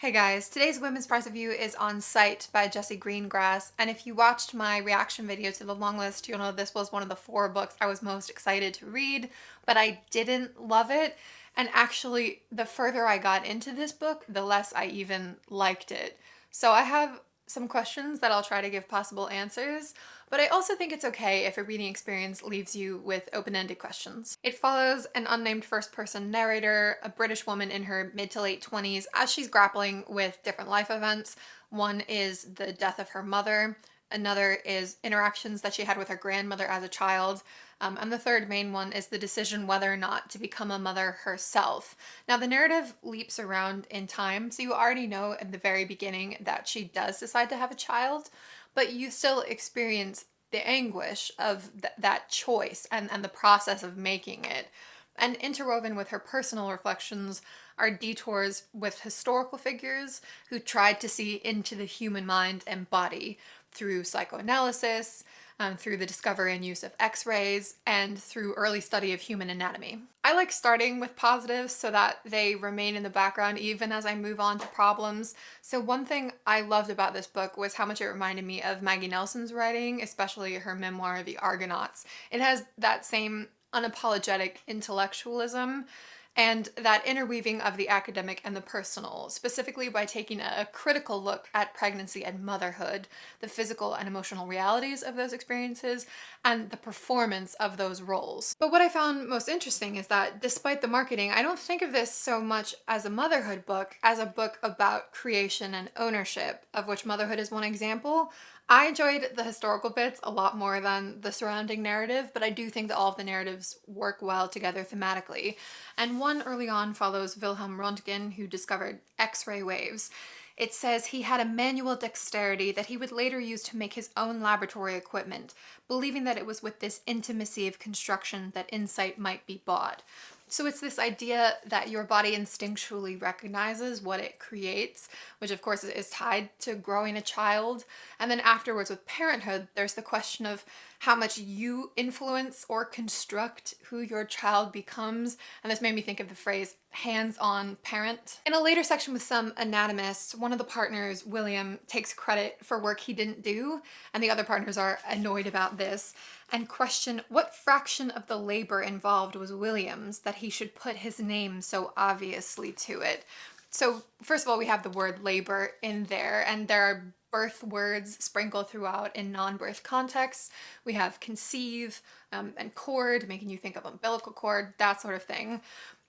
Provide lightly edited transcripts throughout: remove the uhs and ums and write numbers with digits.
Hey guys, today's Women's Prize Review is on Sight by Jessie Greengrass, and if you watched my reaction video to the long list, you'll know this was one of the 4 books I was most excited to read, but I didn't love it, and actually, the further I got into this book, the less I even liked it. So I have some questions that I'll try to give possible answers, but I also think it's okay if a reading experience leaves you with open-ended questions. It follows an unnamed first-person narrator, a British woman in her mid to late 20s, as she's grappling with different life events. One is the death of her mother, another is interactions that she had with her grandmother as a child, and the third main one is the decision whether or not to become a mother herself. Now, the narrative leaps around in time, so you already know at the very beginning that she does decide to have a child, but you still experience the anguish of that choice and the process of making it. And interwoven with her personal reflections are detours with historical figures who tried to see into the human mind and body through psychoanalysis, through the discovery and use of x-rays, and through early study of human anatomy. I like starting with positives so that they remain in the background even as I move on to problems. So one thing I loved about this book was how much it reminded me of Maggie Nelson's writing, especially her memoir, The Argonauts. It has that same unapologetic intellectualism and that interweaving of the academic and the personal, specifically by taking a critical look at pregnancy and motherhood, the physical and emotional realities of those experiences, and the performance of those roles. But what I found most interesting is that despite the marketing, I don't think of this so much as a motherhood book as a book about creation and ownership, of which motherhood is one example. I enjoyed the historical bits a lot more than the surrounding narrative, but I do think that all of the narratives work well together thematically. And one early on follows Wilhelm Röntgen, who discovered X-ray waves. It says he had a manual dexterity that he would later use to make his own laboratory equipment, believing that it was with this intimacy of construction that insight might be bought. So it's this idea that your body instinctually recognizes what it creates, which of course is tied to growing a child. And then afterwards with parenthood, there's the question of how much you influence or construct who your child becomes. And this made me think of the phrase hands-on parent. In a later section with some anatomists, one of the partners, William, takes credit for work he didn't do, and the other partners are annoyed about this and question what fraction of the labor involved was William's that he should put his name so obviously to it. So first of all, we have the word labor in there, and there are birth words sprinkled throughout in non-birth contexts. We have conceive and cord, making you think of umbilical cord, that sort of thing.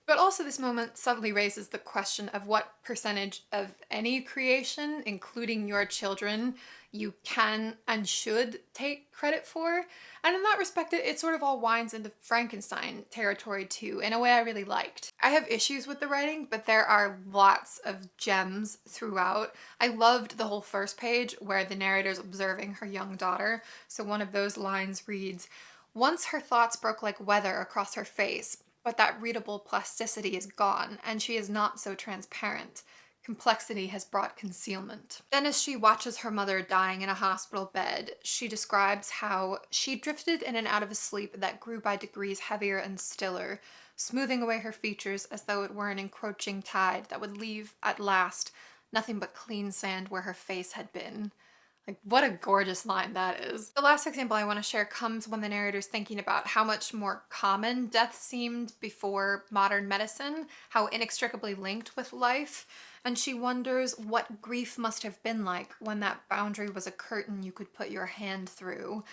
But also this moment subtly raises the question of what percentage of any creation, including your children, you can and should take credit for. And in that respect, it sort of all winds into Frankenstein territory too, in a way I really liked. I have issues with the writing, but there are lots of gems throughout. I loved the whole first page where the narrator's observing her young daughter. So one of those lines reads, "Once her thoughts broke like weather across her face, but that readable plasticity is gone, and she is not so transparent. Complexity has brought concealment." Then as she watches her mother dying in a hospital bed, she describes how she drifted in and out of a sleep that grew by degrees heavier and stiller, smoothing away her features as though it were an encroaching tide that would leave, at last, nothing but clean sand where her face had been. Like, what a gorgeous line that is. The last example I want to share comes when the narrator's thinking about how much more common death seemed before modern medicine, how inextricably linked with life, and she wonders what grief must have been like when that boundary was a curtain you could put your hand through,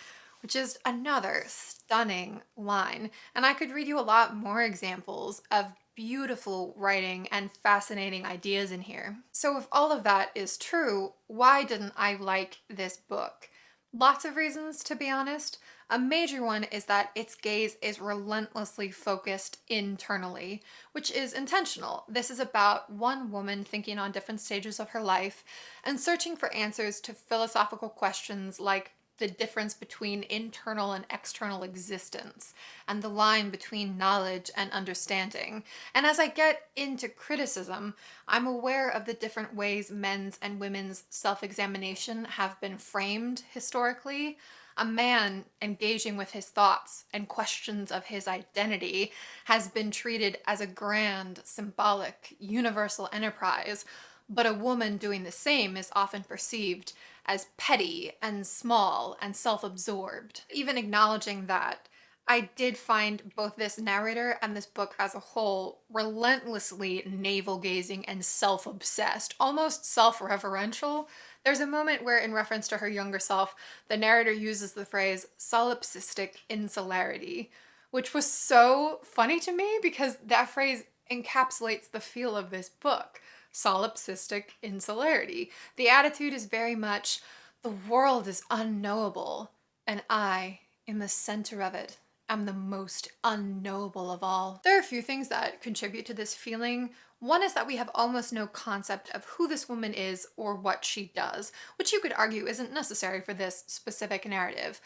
which is another stunning line. And I could read you a lot more examples of beautiful writing and fascinating ideas in here. So if all of that is true, why didn't I like this book? Lots of reasons, to be honest. A major one is that its gaze is relentlessly focused internally, which is intentional. This is about one woman thinking on different stages of her life and searching for answers to philosophical questions like the difference between internal and external existence, and the line between knowledge and understanding. And as I get into criticism, I'm aware of the different ways men's and women's self-examination have been framed historically. A man engaging with his thoughts and questions of his identity has been treated as a grand, symbolic, universal enterprise, but a woman doing the same is often perceived as petty and small and self-absorbed. Even acknowledging that, I did find both this narrator and this book as a whole relentlessly navel-gazing and self-obsessed, almost self-referential. There's a moment where, in reference to her younger self, the narrator uses the phrase solipsistic insularity, which was so funny to me because that phrase encapsulates the feel of this book. Solipsistic insularity. The attitude is very much, the world is unknowable, and I, in the center of it, am the most unknowable of all. There are a few things that contribute to this feeling. One is that we have almost no concept of who this woman is or what she does, which you could argue isn't necessary for this specific narrative.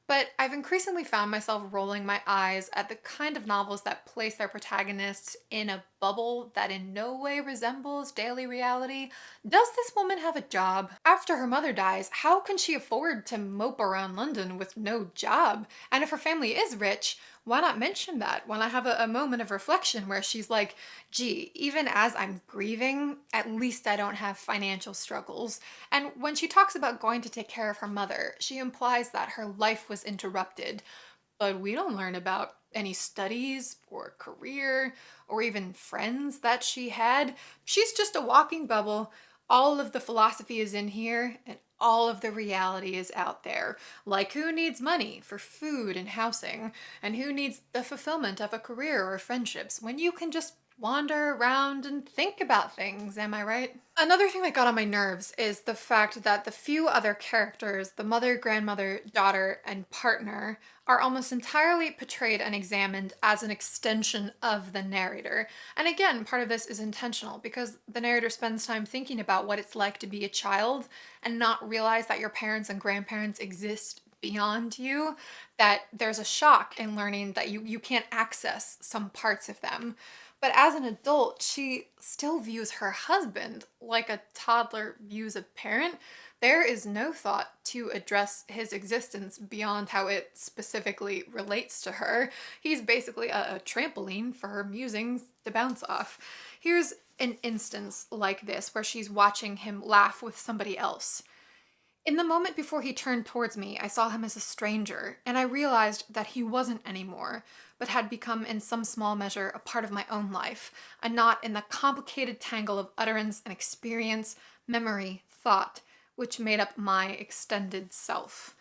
But I've increasingly found myself rolling my eyes at the kind of novels that place their protagonists in a bubble that in no way resembles daily reality. Does this woman have a job? After her mother dies, how can she afford to mope around London with no job? And if her family is rich, why not mention that when I have a moment of reflection where she's like, gee, even as I'm grieving, at least I don't have financial struggles. And when she talks about going to take care of her mother, she implies that her life was interrupted. But we don't learn about any studies or career or even friends that she had. She's just a walking bubble. All of the philosophy is in here and all of the reality is out there. Like, who needs money for food and housing? And who needs the fulfillment of a career or friendships when you can just wander around and think about things, am I right? Another thing that got on my nerves is the fact that the few other characters, the mother, grandmother, daughter, and partner, are almost entirely portrayed and examined as an extension of the narrator. And again, part of this is intentional because the narrator spends time thinking about what it's like to be a child and not realize that your parents and grandparents exist beyond you, that there's a shock in learning that you can't access some parts of them. But as an adult, she still views her husband like a toddler views a parent. There is no thought to address his existence beyond how it specifically relates to her. He's basically a trampoline for her musings to bounce off. Here's an instance like this where she's watching him laugh with somebody else. In the moment before he turned towards me, I saw him as a stranger, and I realized that he wasn't anymore, but had become in some small measure a part of my own life, a knot in the complicated tangle of utterance and experience, memory, thought, which made up my extended self.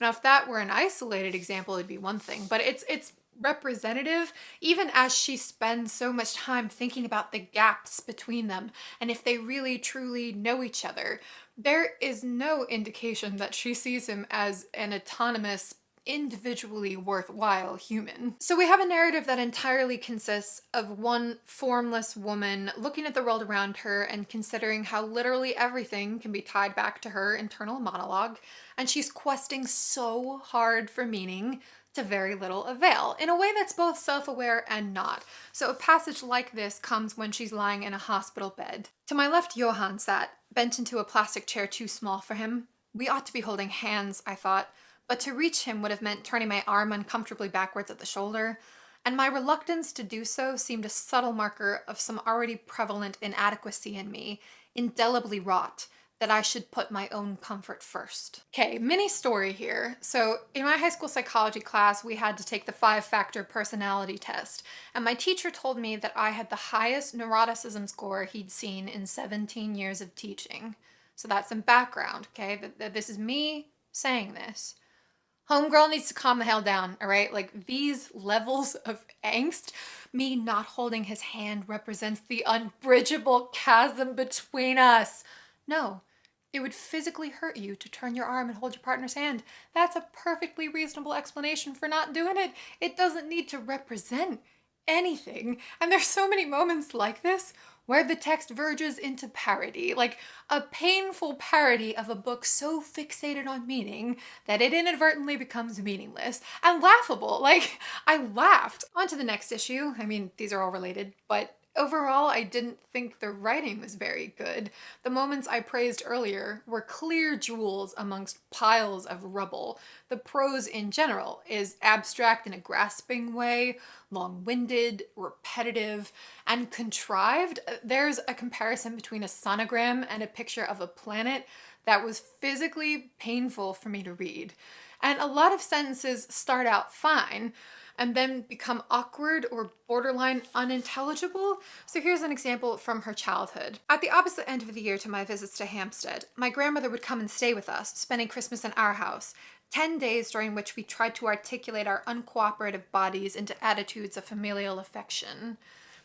Now, if that were an isolated example, it'd be one thing, but it's representative, even as she spends so much time thinking about the gaps between them and if they really truly know each other. There is no indication that she sees him as an autonomous, individually worthwhile human. So we have a narrative that entirely consists of one formless woman looking at the world around her and considering how literally everything can be tied back to her internal monologue, and she's questing so hard for meaning to very little avail, in a way that's both self-aware and not. So a passage like this comes when she's lying in a hospital bed. To my left, Johann sat, bent into a plastic chair too small for him. We ought to be holding hands, I thought, but to reach him would have meant turning my arm uncomfortably backwards at the shoulder, and my reluctance to do so seemed a subtle marker of some already prevalent inadequacy in me, indelibly wrought, that I should put my own comfort first. Okay, mini story here. So in my high school psychology class, we had to take the 5-factor personality test, and my teacher told me that I had the highest neuroticism score he'd seen in 17 years of teaching. So that's some background, okay? This is me saying this. Homegirl needs to calm the hell down, all right? Like, these levels of angst, me not holding his hand represents the unbridgeable chasm between us. No, it would physically hurt you to turn your arm and hold your partner's hand. That's a perfectly reasonable explanation for not doing it. It doesn't need to represent anything. And there's so many moments like this where the text verges into parody, like a painful parody of a book so fixated on meaning that it inadvertently becomes meaningless and laughable. Like, I laughed. On to the next issue. I mean, these are all related, but Overall, I didn't think the writing was very good. The moments I praised earlier were clear jewels amongst piles of rubble. The prose in general is abstract in a grasping way, long-winded, repetitive, and contrived. There's a comparison between a sonogram and a picture of a planet that was physically painful for me to read. And a lot of sentences start out fine, and then become awkward or borderline unintelligible. So here's an example from her childhood. At the opposite end of the year to my visits to Hampstead, my grandmother would come and stay with us, spending Christmas in our house. 10 days during which we tried to articulate our uncooperative bodies into attitudes of familial affection.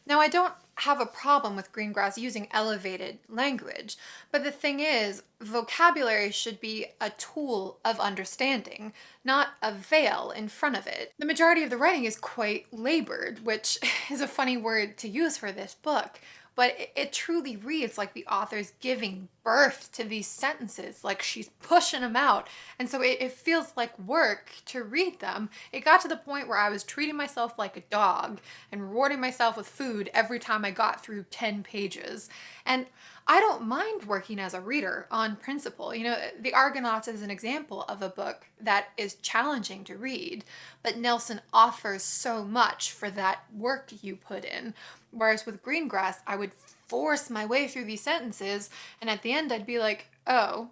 Now, I don't have a problem with Greengrass using elevated language, but the thing is, vocabulary should be a tool of understanding, not a veil in front of it. The majority of the writing is quite labored, which is a funny word to use for this book, but it truly reads like the author's giving birth to these sentences, like she's pushing them out. And so it feels like work to read them. It got to the point where I was treating myself like a dog and rewarding myself with food every time I got through 10 pages. And I don't mind working as a reader on principle. You know, The Argonauts is an example of a book that is challenging to read, but Nelson offers so much for that work you put in. Whereas with Greengrass, I would force my way through these sentences, and at the end I'd be like, oh,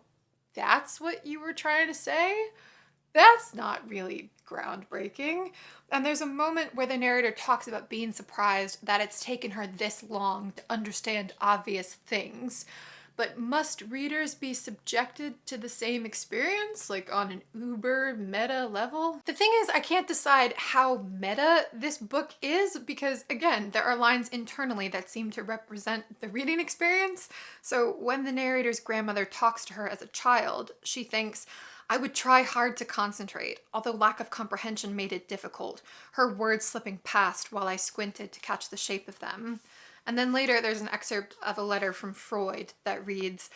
that's what you were trying to say? That's not really groundbreaking. And there's a moment where the narrator talks about being surprised that it's taken her this long to understand obvious things. But must readers be subjected to the same experience, like on an uber meta level? The thing is, I can't decide how meta this book is because, again, there are lines internally that seem to represent the reading experience. So when the narrator's grandmother talks to her as a child, she thinks, I would try hard to concentrate, although lack of comprehension made it difficult, her words slipping past while I squinted to catch the shape of them. And then later there's an excerpt of a letter from Freud that reads,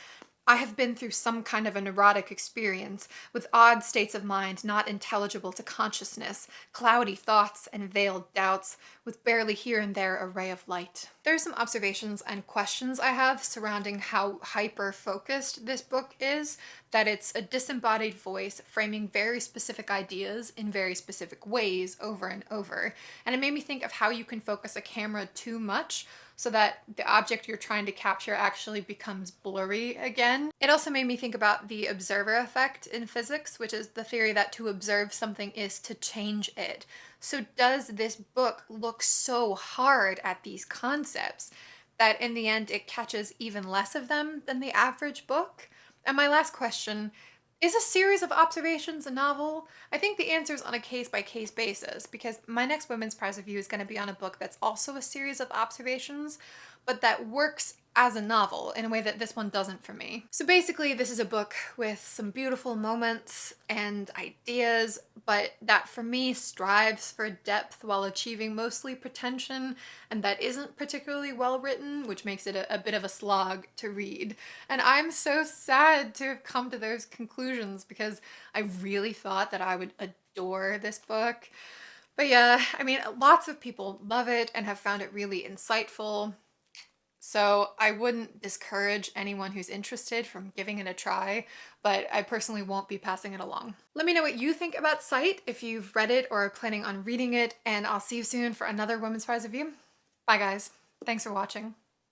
I have been through some kind of a neurotic experience, with odd states of mind not intelligible to consciousness, cloudy thoughts and veiled doubts, with barely here and there a ray of light. There are some observations and questions I have surrounding how hyper-focused this book is, that it's a disembodied voice framing very specific ideas in very specific ways over and over. And it made me think of how you can focus a camera too much so that the object you're trying to capture actually becomes blurry again. It also made me think about the observer effect in physics, which is the theory that to observe something is to change it. So does this book look so hard at these concepts that in the end it catches even less of them than the average book? And my last question, is a series of observations a novel? I think the answer is on a case-by-case basis, because my next Women's Prize review is going to be on a book that's also a series of observations, but that works as a novel in a way that this one doesn't for me. So basically, this is a book with some beautiful moments and ideas, but that for me strives for depth while achieving mostly pretension, and that isn't particularly well written, which makes it a bit of a slog to read. And I'm so sad to have come to those conclusions because I really thought that I would adore this book. But yeah, I mean, lots of people love it and have found it really insightful. So I wouldn't discourage anyone who's interested from giving it a try, but I personally won't be passing it along. Let me know what you think about Sight if you've read it or are planning on reading it, and I'll see you soon for another Women's Prize review. Bye guys. Thanks for watching.